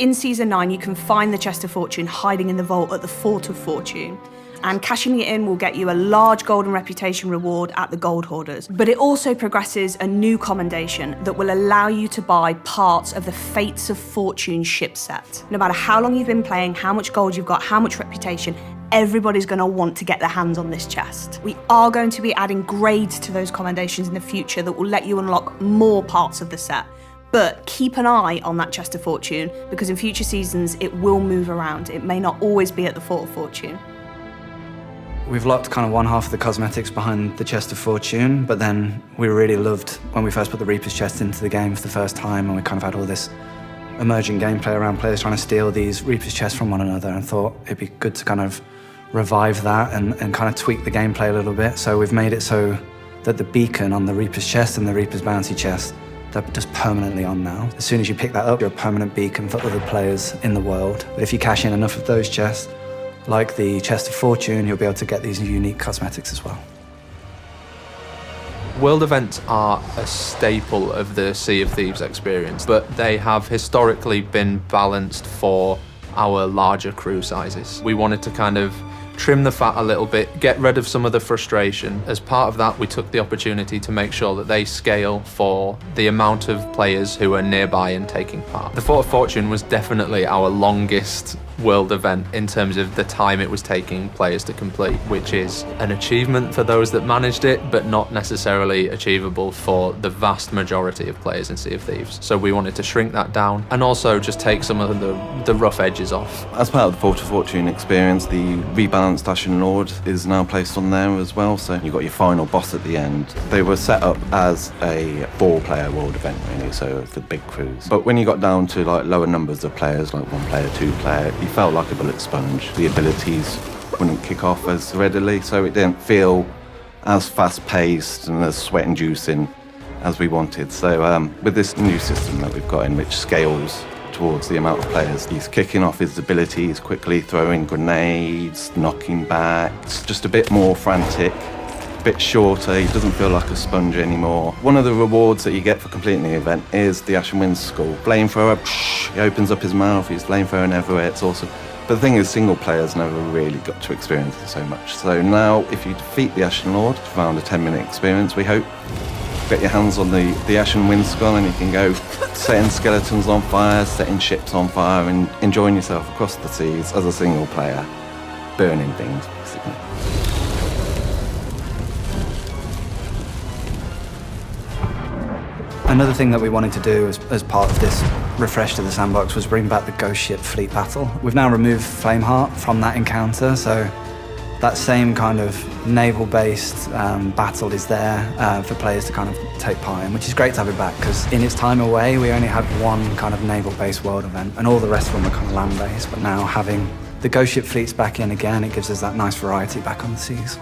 in Season 9, you can find the Chest of Fortune hiding in the vault at the Fort of Fortune. And cashing it in will get you a large golden reputation reward at the Gold Hoarders. But it also progresses a new commendation that will allow you to buy parts of the Fates of Fortune ship set. No matter how long you've been playing, how much gold you've got, how much reputation, everybody's going to want to get their hands on this chest. We are going to be adding grades to those commendations in the future that will let you unlock more parts of the set. But keep an eye on that Chest of Fortune, because in future seasons it will move around. It may not always be at the Fort of Fortune. We've locked kind of one half of the cosmetics behind the Chest of Fortune, but then we really loved when we first put the Reaper's Chest into the game for the first time, and we kind of had all this emerging gameplay around players trying to steal these Reaper's Chests from one another, and thought it'd be good to kind of revive that and kind of tweak the gameplay a little bit. So we've made it so that the beacon on the Reaper's Chest and the Reaper's Bounty Chest, they're just permanently on now. As soon as you pick that up, you're a permanent beacon for other players in the world. But if you cash in enough of those chests, like the Chest of Fortune, you'll be able to get these unique cosmetics as well. World events are a staple of the Sea of Thieves experience, but they have historically been balanced for our larger crew sizes. We wanted to kind of trim the fat a little bit, get rid of some of the frustration. As part of that, we took the opportunity to make sure that they scale for the amount of players who are nearby and taking part. The Fort of Fortune was definitely our longest world event in terms of the time it was taking players to complete, which is an achievement for those that managed it, but not necessarily achievable for the vast majority of players in Sea of Thieves. So we wanted to shrink that down and also just take some of the rough edges off. As part of the Fort of Fortune experience, the rebalanced Ashen Lord is now placed on there as well, so you've got your final boss at the end. They were set up as a 4-player world event really, so for big crews. But when you got down to like lower numbers of players, like 1 player, 2 player, you felt like a bullet sponge. The abilities wouldn't kick off as readily, so it didn't feel as fast-paced and as sweat-inducing as we wanted. So with this new system that we've got in, which scales towards the amount of players, he's kicking off his abilities quickly, throwing grenades, knocking back. It's just a bit more frantic, a bit shorter. He doesn't feel like a sponge anymore. One of the rewards that you get for completing the event is the Ashen Wind Skull. Flamethrower, he opens up his mouth, he's flamethrowing everywhere, it's awesome. But the thing is, single players never really got to experience it so much. So now, if you defeat the Ashen Lord, around a 10-minute experience, we hope, get your hands on the Ashen Wind Skull and you can go setting skeletons on fire, setting ships on fire and enjoying yourself across the seas as a single player, burning things, basically. Another thing that we wanted to do as part of this refresh to the sandbox was bring back the Ghost Ship Fleet Battle. We've now removed Flameheart from that encounter, so that same kind of naval-based battle is there for players to kind of take part in, which is great to have it back, because in its time away, we only had one kind of naval-based world event, and all the rest of them were kind of land-based, but now having the Ghost Ship fleets back in again, it gives us that nice variety back on the seas.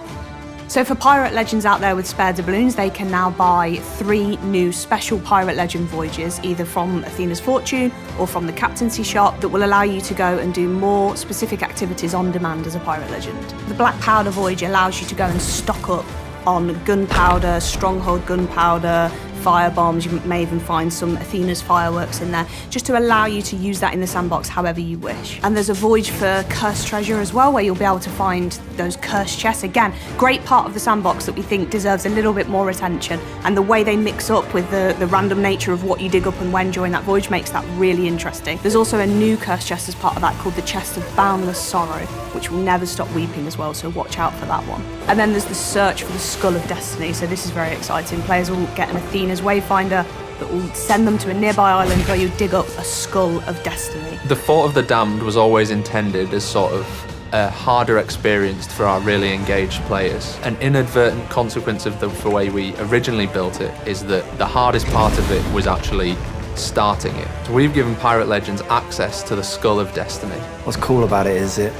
So for pirate legends out there with spare doubloons, they can now buy 3 new special pirate legend voyages, either from Athena's Fortune or from the captaincy shop, that will allow you to go and do more specific activities on demand as a pirate legend. The Black Powder voyage allows you to go and stock up on gunpowder, stronghold gunpowder, firebombs. You may even find some Athena's fireworks in there, just to allow you to use that in the sandbox however you wish. And there's a voyage for cursed treasure as well, where you'll be able to find those cursed chests. Again, great part of the sandbox that we think deserves a little bit more attention, and the way they mix up with the random nature of what you dig up and when during that voyage makes that really interesting. There's also a new cursed chest as part of that called the Chest of Boundless Sorrow, which will never stop weeping as well, so watch out for that one. And then there's the search for the Skull of Destiny, so this is very exciting. Players will get an Athena's Wayfinder that will send them to a nearby island where you dig up a Skull of Destiny. The Fort of the Damned was always intended as sort of a harder experience for our really engaged players. An inadvertent consequence of the way we originally built it is that the hardest part of it was actually starting it. So we've given Pirate Legends access to the Skull of Destiny. What's cool about it is it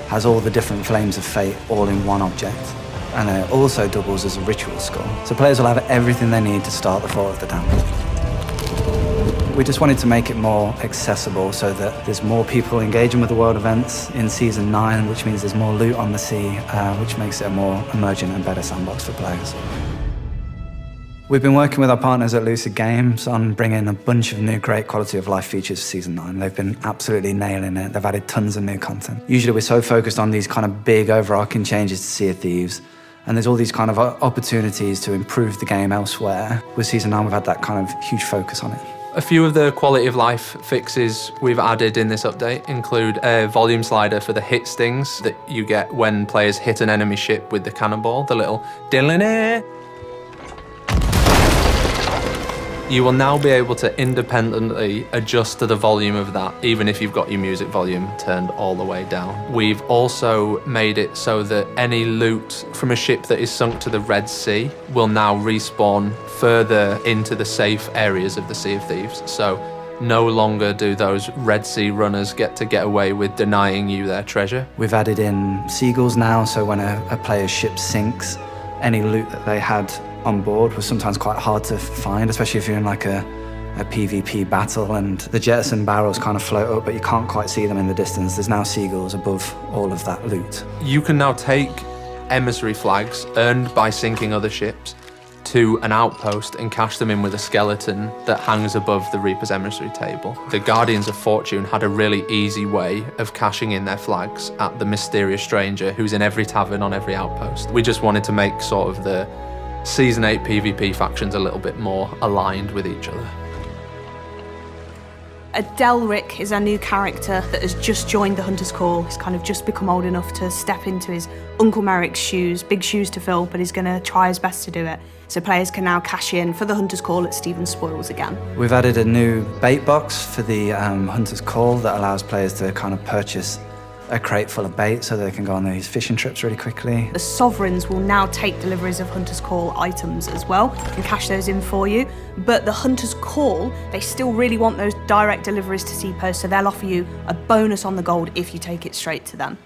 has all the different flames of fate all in one object. And then it also doubles as a ritual skull. So players will have everything they need to start the Fort of the Damned. We just wanted to make it more accessible so that there's more people engaging with the world events in Season 9, which means there's more loot on the sea, which makes it a more emergent and better sandbox for players. We've been working with our partners at Lucid Games on bringing a bunch of new great quality of life features for Season 9. They've been absolutely nailing it. They've added tons of new content. Usually we're so focused on these kind of big overarching changes to Sea of Thieves, and there's all these kind of opportunities to improve the game elsewhere. With Season 9, we've had that kind of huge focus on it. A few of the quality of life fixes we've added in this update include a volume slider for the hit stings that you get when players hit an enemy ship with the cannonball, the little diddle-in-it. You will now be able to independently adjust to the volume of that, even if you've got your music volume turned all the way down. We've also made it so that any loot from a ship that is sunk to the Red Sea will now respawn further into the safe areas of the Sea of Thieves. So no longer do those Red Sea runners get away with denying you their treasure. We've added in seagulls now, so when a player's ship sinks, any loot that they had on board was sometimes quite hard to find, especially if you're in like a PvP battle and the jettison barrels kind of float up, but you can't quite see them in the distance. There's now seagulls above all of that loot. You can now take emissary flags earned by sinking other ships to an outpost and cash them in with a skeleton that hangs above the Reaper's emissary table. The Guardians of Fortune had a really easy way of cashing in their flags at the mysterious stranger who's in every tavern on every outpost. We just wanted to make sort of the Season 8 PvP factions a little bit more aligned with each other. Delric is our new character that has just joined the Hunter's Call. He's kind of just become old enough to step into his Uncle Merrick's shoes, big shoes to fill, but he's going to try his best to do it. So players can now cash in for the Hunter's Call at Stephen's Spoils again. We've added a new bait box for the Hunter's Call that allows players to kind of purchase a crate full of bait so they can go on these fishing trips really quickly. The Sovereigns will now take deliveries of Hunter's Call items as well and cash those in for you. But the Hunter's Call, they still really want those direct deliveries to Seapost, so they'll offer you a bonus on the gold if you take it straight to them.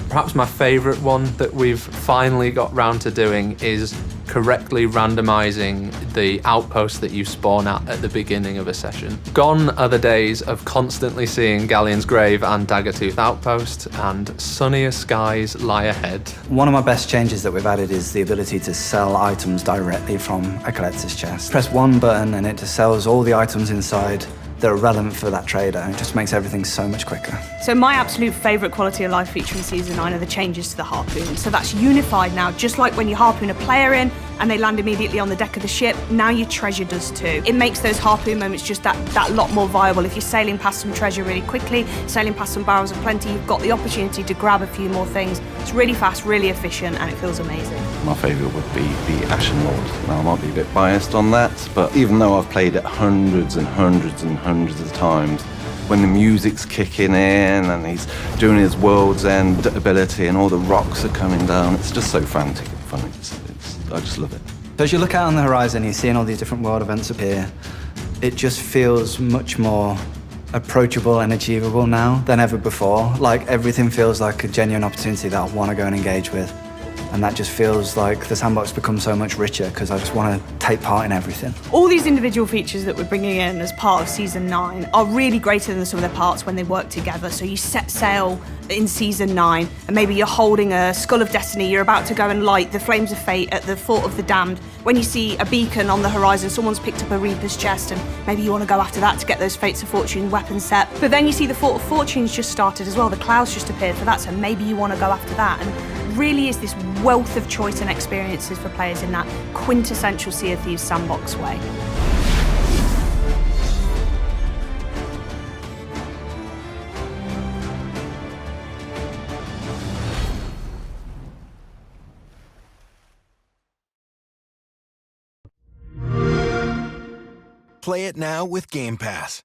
Perhaps my favourite one that we've finally got round to doing is correctly randomising the outpost that you spawn at the beginning of a session. Gone are the days of constantly seeing Galleon's Grave and Daggertooth Outpost, and sunnier skies lie ahead. One of my best changes that we've added is the ability to sell items directly from a collector's chest. Press one button and it just sells all the items inside that are relevant for that trader, and it just makes everything so much quicker. So my absolute favourite quality of life feature in Season 9 are the changes to the harpoon. So that's unified now, just like when you harpoon a player in and they land immediately on the deck of the ship, now your treasure does too. It makes those harpoon moments just that lot more viable. If you're sailing past some treasure really quickly, sailing past some barrels of plenty, you've got the opportunity to grab a few more things. It's really fast, really efficient, and it feels amazing. My favourite would be the Ashen Lord. Now, I might be a bit biased on that, but even though I've played it hundreds and hundreds and hundreds of times, when the music's kicking in and he's doing his World's End ability and all the rocks are coming down, it's just so frantic and fun. I just love it. So as you look out on the horizon, you're seeing all these different world events appear. It just feels much more approachable and achievable now than ever before. Like, everything feels like a genuine opportunity that I want to go and engage with. And that just feels like the sandbox becomes so much richer because I just want to take part in everything. All these individual features that we're bringing in as part of Season 9 are really greater than the sum of their parts when they work together. So you set sail in Season 9 and maybe you're holding a Skull of Destiny, you're about to go and light the Flames of Fate at the Fort of the Damned. When you see a beacon on the horizon, someone's picked up a Reaper's chest and maybe you want to go after that to get those Fates of Fortune weapon set. But then you see the Fort of Fortune's just started as well, the clouds just appeared for that, so maybe you want to go after that. And really is this wealth of choice and experiences for players in that quintessential Sea of Thieves sandbox way. Play it now with Game Pass.